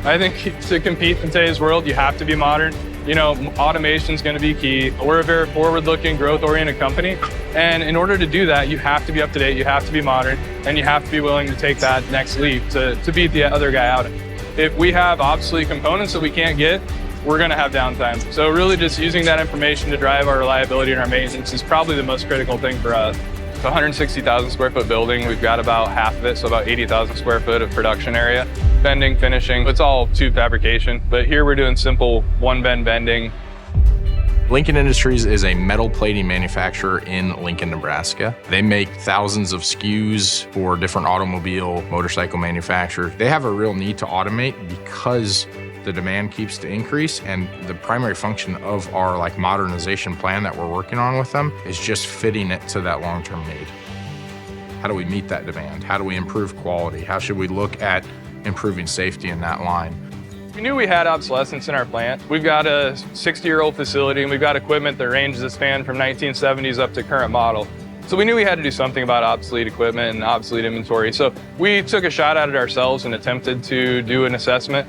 I think to compete in today's world, you have to be modern. You know, automation is going to be key. We're a very forward-looking, growth-oriented company. And in order to do that, you have to be up to date, you have to be modern, and you have to be willing to take that next leap to beat the other guy out. If we have obsolete components that we can't get, we're going to have downtime. So really just using that information to drive our reliability and our maintenance is probably the most critical thing for us. It's a 160,000 square foot building. We've got about half of it, so about 80,000 square foot of production area. Bending, finishing, it's all tube fabrication. But here we're doing simple one bend bending. Lincoln Industries is a metal plating manufacturer in Lincoln, Nebraska. They make thousands of SKUs for different automobile, motorcycle manufacturers. They have a real need to automate because the demand keeps to increase, and the primary function of our modernization plan that we're working on with them is just fitting it to that long-term need. How do we meet that demand? How do we improve quality? How should we look at improving safety in that line? We knew we had obsolescence in our plant. We've got a 60-year-old facility, and we've got equipment that ranges the span from 1970s up to current model. So we knew we had to do something about obsolete equipment and obsolete inventory. So we took a shot at it ourselves and attempted to do an assessment.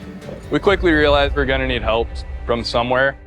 We quickly realized we're going to need help from somewhere.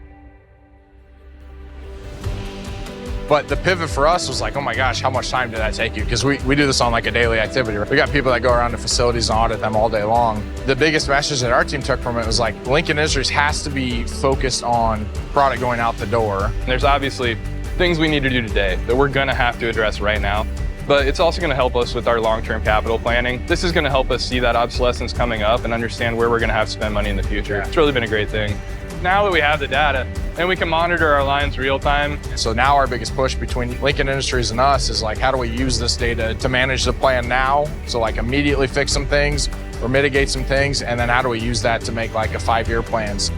But the pivot for us was like, oh my gosh, how much time did that take you? Because we do this on a daily activity. We got people that go around to facilities and audit them all day long. The biggest message that our team took from it was Lincoln Industries has to be focused on product going out the door. There's obviously things we need to do today that we're gonna have to address right now. But it's also gonna help us with our long-term capital planning. This is gonna help us see that obsolescence coming up and understand where we're gonna have to spend money in the future. Yeah. It's really been a great thing. Now that we have the data and we can monitor our lines real time. So now our biggest push between Lincoln Industries and us is how do we use this data to manage the plan now? So immediately fix some things or mitigate some things, and then how do we use that to make a 5-year plans?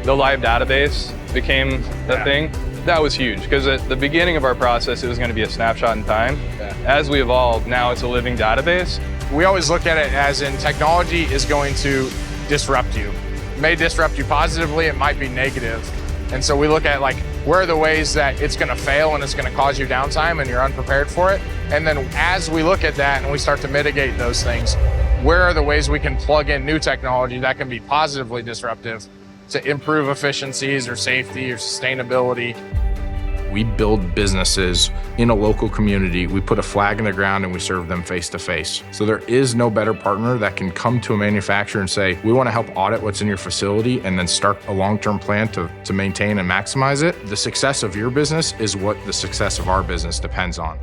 The live database became the thing. That was huge because at the beginning of our process, it was going to be a snapshot in time. Yeah. As we evolved, now it's a living database. We always look at it as in technology is going to disrupt you. It may disrupt you positively, it might be negative. And so we look at where are the ways that it's going to fail and it's going to cause you downtime and you're unprepared for it. And then as we look at that and we start to mitigate those things, where are the ways we can plug in new technology that can be positively disruptive to improve efficiencies or safety or sustainability? We build businesses in a local community. We put a flag in the ground and we serve them face to face. So there is no better partner that can come to a manufacturer and say, we want to help audit what's in your facility and then start a long-term plan to maintain and maximize it. The success of your business is what the success of our business depends on.